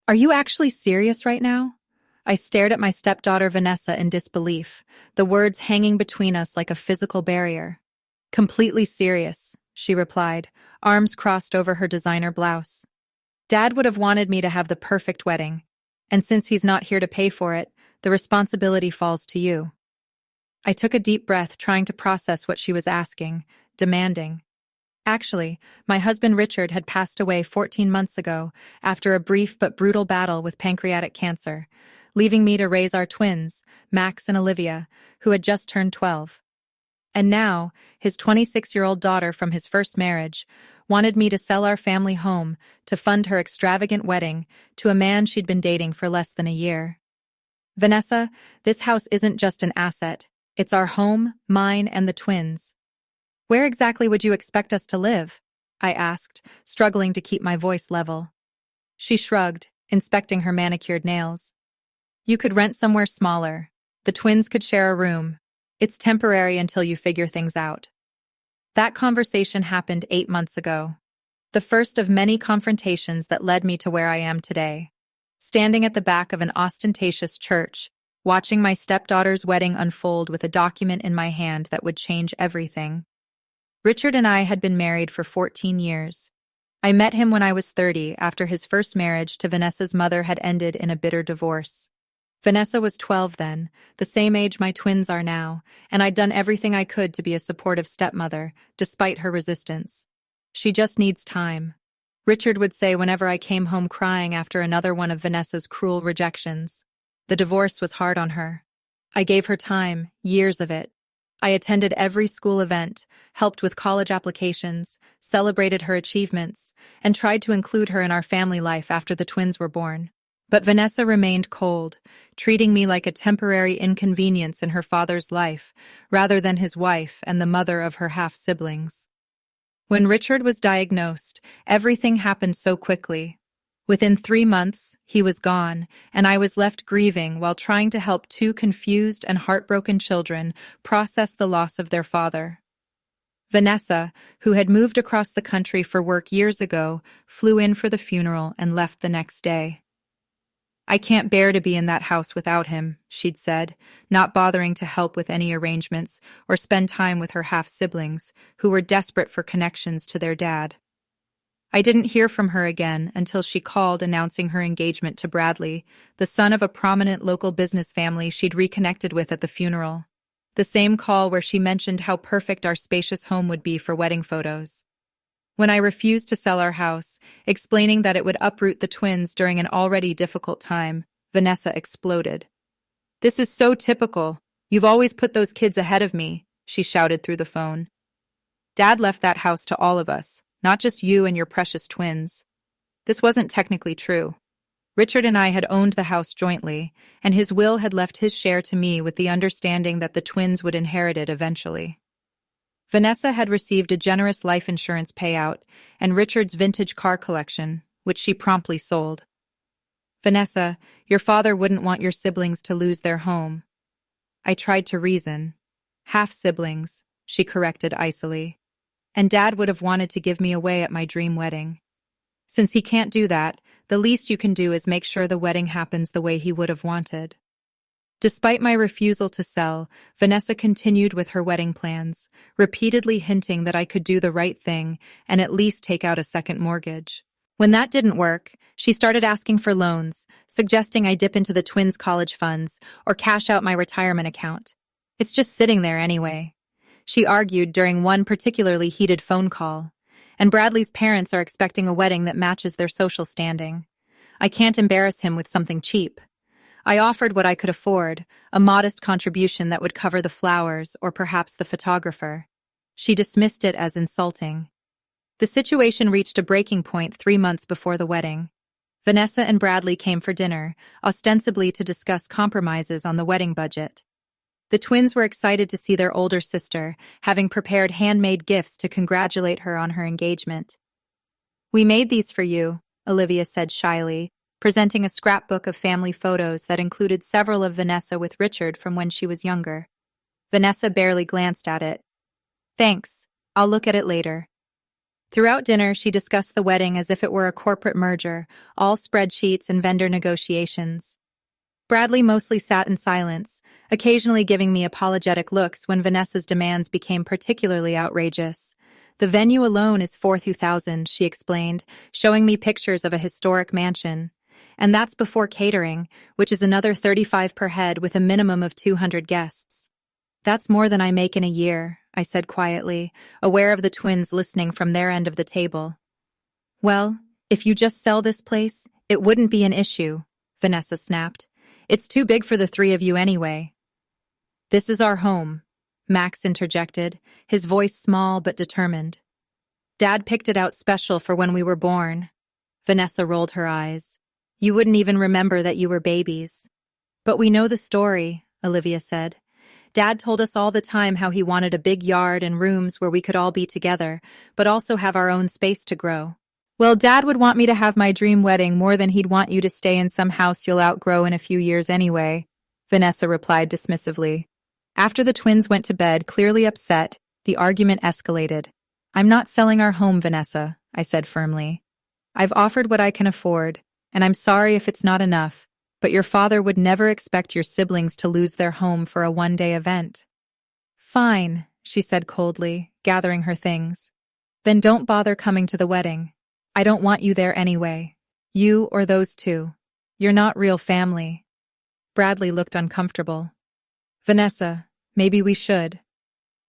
Are you actually serious right now? I stared at my stepdaughter Vanessa in disbelief, the words hanging between us like a physical barrier. Completely serious, she replied, arms crossed over her designer blouse. Dad would have wanted me to have the perfect wedding, and since he's not here to pay for it, the responsibility falls to you. I took a deep breath, trying to process what she was asking, demanding. Actually, my husband Richard had passed away 14 months ago after a brief but brutal battle with pancreatic cancer, leaving me to raise our twins, Max and Olivia, who had just turned 12. And now, his 26-year-old daughter from his first marriage wanted me to sell our family home to fund her extravagant wedding to a man she'd been dating for less than a year. Vanessa, this house isn't just an asset. It's our home, mine, and the twins. Where exactly would you expect us to live? I asked, struggling to keep my voice level. She shrugged, inspecting her manicured nails. You could rent somewhere smaller. The twins could share a room. It's temporary until you figure things out. That conversation happened 8 months ago. The first of many confrontations that led me to where I am today. Standing at the back of an ostentatious church, watching my stepdaughter's wedding unfold with a document in my hand that would change everything. Richard and I had been married for 14 years. I met him when I was 30 after his first marriage to Vanessa's mother had ended in a bitter divorce. Vanessa was 12 then, the same age my twins are now, and I'd done everything I could to be a supportive stepmother, despite her resistance. She just needs time. Richard would say whenever I came home crying after another one of Vanessa's cruel rejections. The divorce was hard on her. I gave her time, years of it. I attended every school event, helped with college applications, celebrated her achievements, and tried to include her in our family life after the twins were born. But Vanessa remained cold, treating me like a temporary inconvenience in her father's life, rather than his wife and the mother of her half-siblings. When Richard was diagnosed, everything happened so quickly. Within 3 months, he was gone, and I was left grieving while trying to help 2 confused and heartbroken children process the loss of their father. Vanessa, who had moved across the country for work years ago, flew in for the funeral and left the next day. I can't bear to be in that house without him, she'd said, not bothering to help with any arrangements or spend time with her half-siblings, who were desperate for connections to their dad. I didn't hear from her again until she called announcing her engagement to Bradley, the son of a prominent local business family she'd reconnected with at the funeral. The same call where she mentioned how perfect our spacious home would be for wedding photos. When I refused to sell our house, explaining that it would uproot the twins during an already difficult time, Vanessa exploded. "This is so typical. You've always put those kids ahead of me," she shouted through the phone. "Dad left that house to all of us, not just you and your precious twins." This wasn't technically true. Richard and I had owned the house jointly, and his will had left his share to me with the understanding that the twins would inherit it eventually. Vanessa had received a generous life insurance payout and Richard's vintage car collection, which she promptly sold. "Vanessa, your father wouldn't want your siblings to lose their home." I tried to reason. "Half-siblings," she corrected icily. "And Dad would have wanted to give me away at my dream wedding. Since he can't do that, the least you can do is make sure the wedding happens the way he would have wanted." Despite my refusal to sell, Vanessa continued with her wedding plans, repeatedly hinting that I could do the right thing and at least take out a second mortgage. When that didn't work, she started asking for loans, suggesting I dip into the twins' college funds or cash out my retirement account. "It's just sitting there anyway," she argued during one particularly heated phone call. "And Bradley's parents are expecting a wedding that matches their social standing. I can't embarrass him with something cheap." I offered what I could afford, a modest contribution that would cover the flowers or perhaps the photographer. She dismissed it as insulting. The situation reached a breaking point 3 months before the wedding. Vanessa and Bradley came for dinner, ostensibly to discuss compromises on the wedding budget. The twins were excited to see their older sister, having prepared handmade gifts to congratulate her on her engagement. "We made these for you," Olivia said shyly, presenting a scrapbook of family photos that included several of Vanessa with Richard from when she was younger. Vanessa barely glanced at it. "Thanks, I'll look at it later." Throughout dinner, she discussed the wedding as if it were a corporate merger, all spreadsheets and vendor negotiations. Bradley mostly sat in silence, occasionally giving me apologetic looks when Vanessa's demands became particularly outrageous. The venue alone is $4,000, she explained, showing me pictures of a historic mansion. And that's before catering, which is another $35 per head with a minimum of 200 guests. That's more than I make in a year, I said quietly, aware of the twins listening from their end of the table. Well, if you just sell this place, it wouldn't be an issue, Vanessa snapped. It's too big for the three of you anyway. This is our home, Max interjected, his voice small but determined. Dad picked it out special for when we were born. Vanessa rolled her eyes. You wouldn't even remember that you were babies. But we know the story, Olivia said. Dad told us all the time how he wanted a big yard and rooms where we could all be together, but also have our own space to grow. Well, Dad would want me to have my dream wedding more than he'd want you to stay in some house you'll outgrow in a few years anyway, Vanessa replied dismissively. After the twins went to bed, clearly upset, the argument escalated. I'm not selling our home, Vanessa, I said firmly. I've offered what I can afford, and I'm sorry if it's not enough, but your father would never expect your siblings to lose their home for a one-day event. Fine, she said coldly, gathering her things. Then don't bother coming to the wedding. I don't want you there anyway. You or those two. You're not real family. Bradley looked uncomfortable. Vanessa, maybe we should.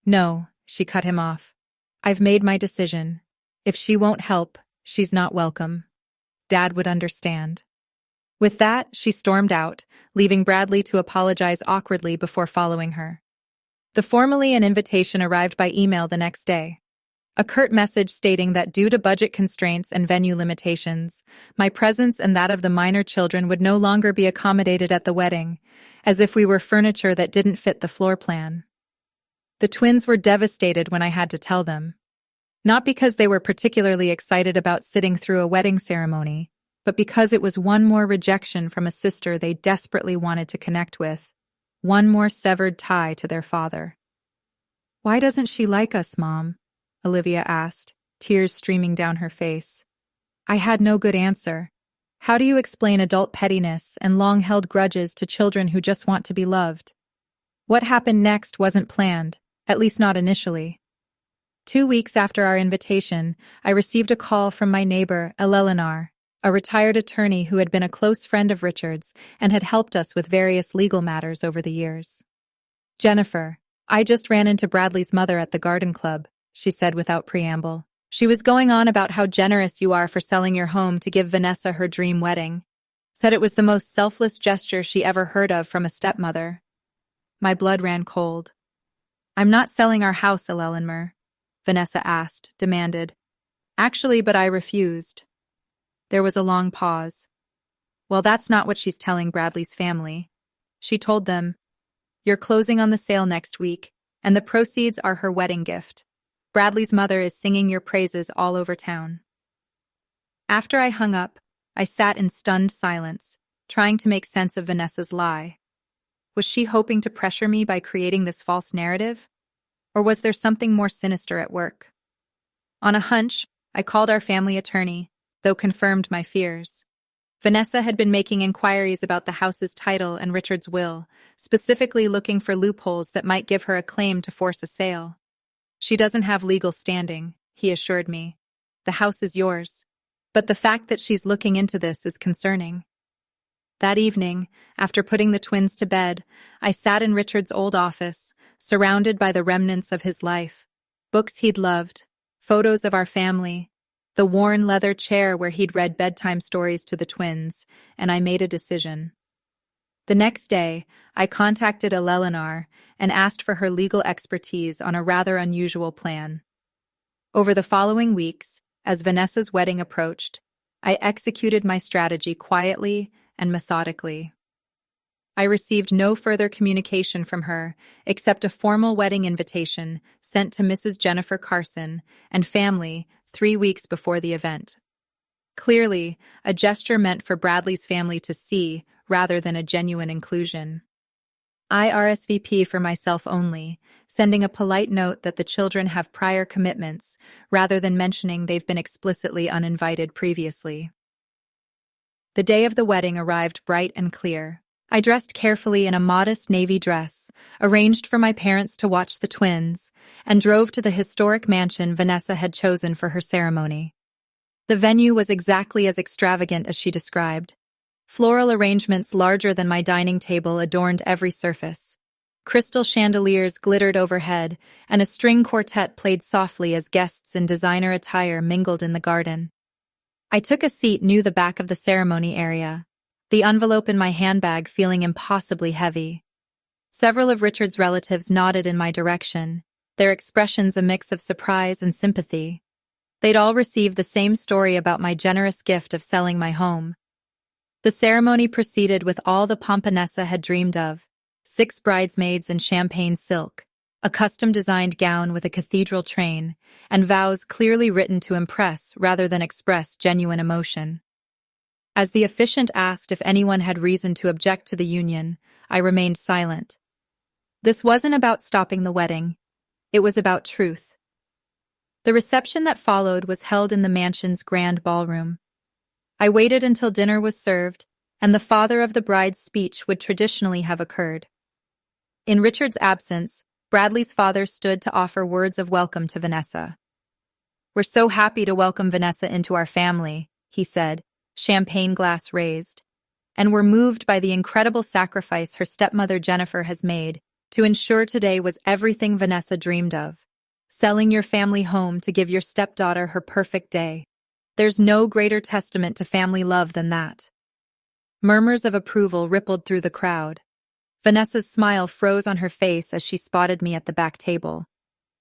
No, she cut him off. I've made my decision. If she won't help, she's not welcome. Dad would understand. With that, she stormed out, leaving Bradley to apologize awkwardly before following her. The formally an invitation arrived by email the next day. A curt message stating that due to budget constraints and venue limitations, my presence and that of the minor children would no longer be accommodated at the wedding, as if we were furniture that didn't fit the floor plan. The twins were devastated when I had to tell them. Not because they were particularly excited about sitting through a wedding ceremony, but because it was one more rejection from a sister they desperately wanted to connect with, one more severed tie to their father. Why doesn't she like us, Mom? Olivia asked, tears streaming down her face. I had no good answer. How do you explain adult pettiness and long-held grudges to children who just want to be loved? What happened next wasn't planned, at least not initially. 2 weeks after our invitation, I received a call from my neighbor, Eleanor, a retired attorney who had been a close friend of Richard's and had helped us with various legal matters over the years. Jennifer, I just ran into Bradley's mother at the garden club, she said without preamble. She was going on about how generous you are for selling your home to give Vanessa her dream wedding. Said it was the most selfless gesture she ever heard of from a stepmother. My blood ran cold. I'm not selling our house, Eleanor, Vanessa asked, demanded. Actually, but I refused. There was a long pause. Well, that's not what she's telling Bradley's family. She told them, You're closing on the sale next week, and the proceeds are her wedding gift. Bradley's mother is singing your praises all over town. After I hung up, I sat in stunned silence, trying to make sense of Vanessa's lie. Was she hoping to pressure me by creating this false narrative? Or was there something more sinister at work? On a hunch, I called our family attorney, though confirmed my fears. Vanessa had been making inquiries about the house's title and Richard's will, specifically looking for loopholes that might give her a claim to force a sale. She doesn't have legal standing, he assured me. The house is yours. But the fact that she's looking into this is concerning. That evening, after putting the twins to bed, I sat in Richard's old office, surrounded by the remnants of his life. Books he'd loved, photos of our family, the worn leather chair where he'd read bedtime stories to the twins, and I made a decision. The next day, I contacted Eleanor and asked for her legal expertise on a rather unusual plan. Over the following weeks, as Vanessa's wedding approached, I executed my strategy quietly and methodically. I received no further communication from her except a formal wedding invitation sent to Mrs. Jennifer Carson and family 3 weeks before the event. Clearly, a gesture meant for Bradley's family to see rather than a genuine inclusion. I RSVP for myself only, sending a polite note that the children have prior commitments, rather than mentioning they've been explicitly uninvited previously. The day of the wedding arrived bright and clear. I dressed carefully in a modest navy dress, arranged for my parents to watch the twins, and drove to the historic mansion Vanessa had chosen for her ceremony. The venue was exactly as extravagant as she described. Floral arrangements larger than my dining table adorned every surface. Crystal chandeliers glittered overhead, and a string quartet played softly as guests in designer attire mingled in the garden. I took a seat near the back of the ceremony area, the envelope in my handbag feeling impossibly heavy. Several of Richard's relatives nodded in my direction, their expressions a mix of surprise and sympathy. They'd all received the same story about my generous gift of selling my home. The ceremony proceeded with all the pomp Vanessa had dreamed of: 6 bridesmaids in champagne silk, a custom-designed gown with a cathedral train, and vows clearly written to impress rather than express genuine emotion. As the officiant asked if anyone had reason to object to the union, I remained silent. This wasn't about stopping the wedding. It was about truth. The reception that followed was held in the mansion's grand ballroom. I waited until dinner was served, and the father of the bride's speech would traditionally have occurred. In Richard's absence, Bradley's father stood to offer words of welcome to Vanessa. "We're so happy to welcome Vanessa into our family," he said, champagne glass raised, "and we're moved by the incredible sacrifice her stepmother Jennifer has made to ensure today was everything Vanessa dreamed of, selling your family home to give your stepdaughter her perfect day. There's no greater testament to family love than that." Murmurs of approval rippled through the crowd. Vanessa's smile froze on her face as she spotted me at the back table.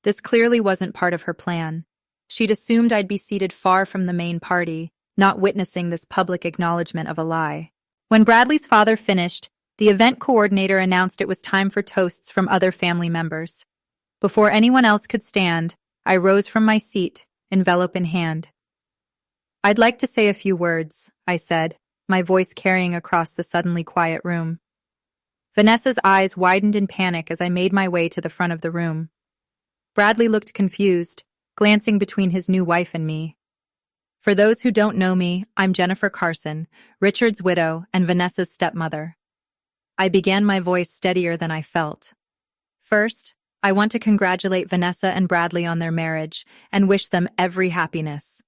This clearly wasn't part of her plan. She'd assumed I'd be seated far from the main party, not witnessing this public acknowledgement of a lie. When Bradley's father finished, the event coordinator announced it was time for toasts from other family members. Before anyone else could stand, I rose from my seat, envelope in hand. "I'd like to say a few words," I said, my voice carrying across the suddenly quiet room. Vanessa's eyes widened in panic as I made my way to the front of the room. Bradley looked confused, glancing between his new wife and me. For those who don't know me, I'm Jennifer Carson, Richard's widow and Vanessa's stepmother. I began, my voice steadier than I felt. "First, I want to congratulate Vanessa and Bradley on their marriage and wish them every happiness."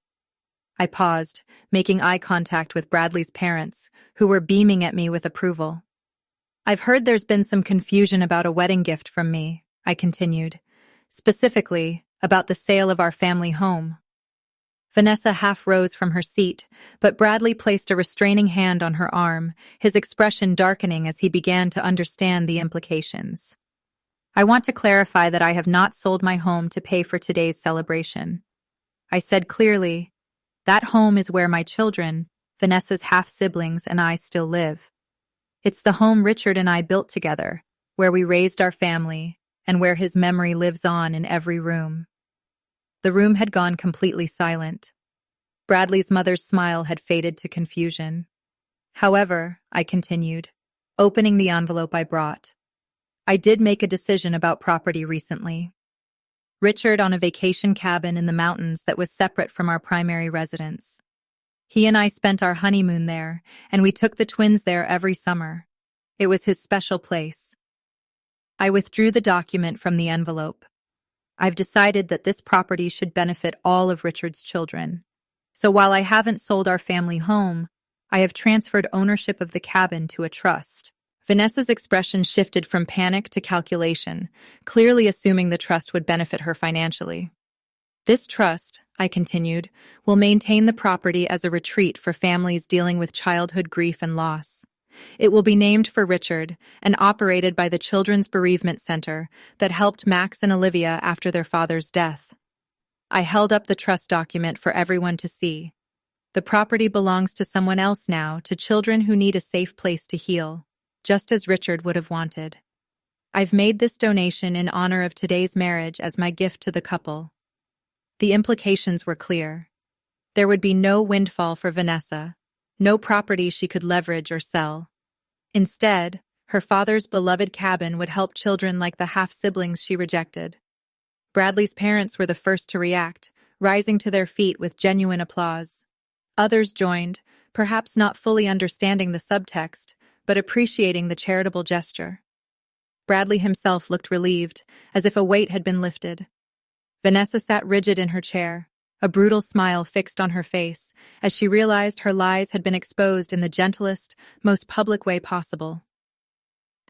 I paused, making eye contact with Bradley's parents, who were beaming at me with approval. "I've heard there's been some confusion about a wedding gift from me," I continued, "specifically about the sale of our family home." Vanessa half rose from her seat, but Bradley placed a restraining hand on her arm, his expression darkening as he began to understand the implications. "I want to clarify that I have not sold my home to pay for today's celebration. I said clearly, that home is where my children, Vanessa's half-siblings, and I still live. It's the home Richard and I built together, where we raised our family, and where his memory lives on in every room." The room had gone completely silent. Bradley's mother's smile had faded to confusion. "However," I continued, opening the envelope I brought, "I did make a decision about property recently. Richard on a vacation cabin in the mountains that was separate from our primary residence. He and I spent our honeymoon there, and we took the twins there every summer. It was his special place." I withdrew the document from the envelope. "I've decided that this property should benefit all of Richard's children. So while I haven't sold our family home, I have transferred ownership of the cabin to a trust." Vanessa's expression shifted from panic to calculation, clearly assuming the trust would benefit her financially. "This trust," I continued, "will maintain the property as a retreat for families dealing with childhood grief and loss. It will be named for Richard and operated by the Children's Bereavement Center that helped Max and Olivia after their father's death." I held up the trust document for everyone to see. "The property belongs to someone else now, to children who need a safe place to heal, just as Richard would have wanted. I've made this donation in honor of today's marriage as my gift to the couple." The implications were clear. There would be no windfall for Vanessa, no property she could leverage or sell. Instead, Her father's beloved cabin would help children like the half-siblings she rejected. Bradley's parents were the first to react, rising to their feet with genuine applause. Others joined, perhaps not fully understanding the subtext, but appreciating the charitable gesture. Bradley himself looked relieved, as if a weight had been lifted. Vanessa sat rigid in her chair, a brutal smile fixed on her face, as she realized her lies had been exposed in the gentlest, most public way possible.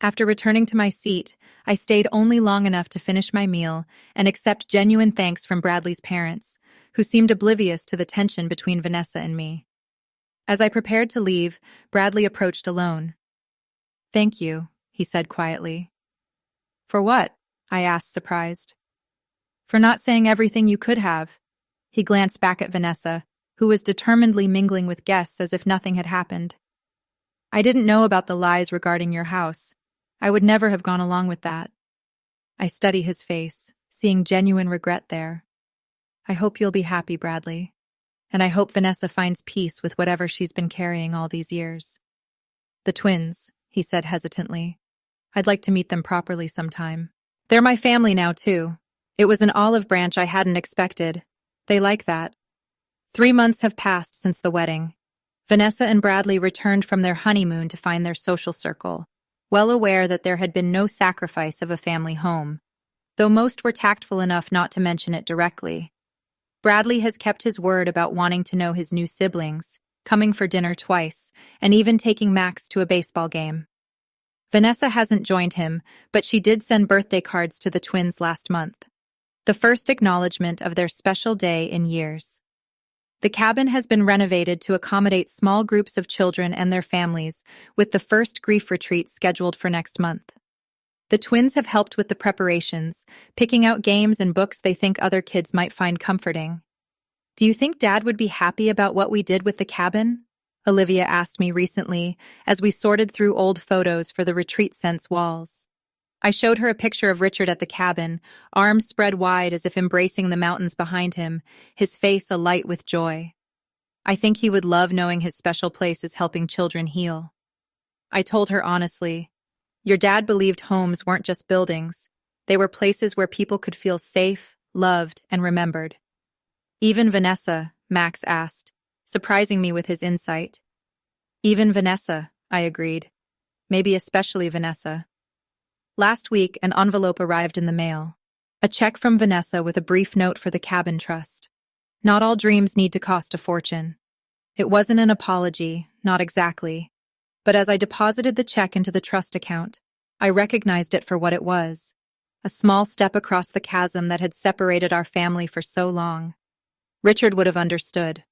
After returning to my seat, I stayed only long enough to finish my meal and accept genuine thanks from Bradley's parents, who seemed oblivious to the tension between Vanessa and me. As I prepared to leave, Bradley approached alone. "Thank you," he said quietly. "For what?" I asked, surprised. "For not saying everything you could have." He glanced back at Vanessa, who was determinedly mingling with guests as if nothing had happened. "I didn't know about the lies regarding your house. I would never have gone along with that." I study his face, seeing genuine regret there. "I hope you'll be happy, Bradley. And I hope Vanessa finds peace with whatever she's been carrying all these years." "The twins," he said hesitantly. "I'd like to meet them properly sometime. They're my family now, too. It was an olive branch I hadn't expected. They like that." 3 months have passed since the wedding. Vanessa and Bradley returned from their honeymoon to find their social circle, well aware that there had been no sacrifice of a family home, though most were tactful enough not to mention it directly. Bradley has kept his word about wanting to know his new siblings, coming for dinner twice, and even taking Max to a baseball game. Vanessa hasn't joined him, but she did send birthday cards to the twins last month, the first acknowledgement of their special day in years. The cabin has been renovated to accommodate small groups of children and their families, with the first grief retreat scheduled for next month. The twins have helped with the preparations, picking out games and books they think other kids might find comforting. "Do you think Dad would be happy about what we did with the cabin?" Olivia asked me recently as we sorted through old photos for the retreat scent's walls. I showed her a picture of Richard at the cabin, arms spread wide as if embracing the mountains behind him, his face alight with joy. "I think he would love knowing his special place is helping children heal." I told her honestly, "Your dad believed homes weren't just buildings. They were places where people could feel safe, loved, and remembered." "Even Vanessa?" Max asked, surprising me with his insight. "Even Vanessa," I agreed. "Maybe especially Vanessa." Last week, an envelope arrived in the mail. A check from Vanessa with a brief note for the cabin trust. Not all dreams need to cost a fortune. It wasn't an apology, not exactly. But as I deposited the check into the trust account, I recognized it for what it was. A small step across the chasm that had separated our family for so long. Richard would have understood.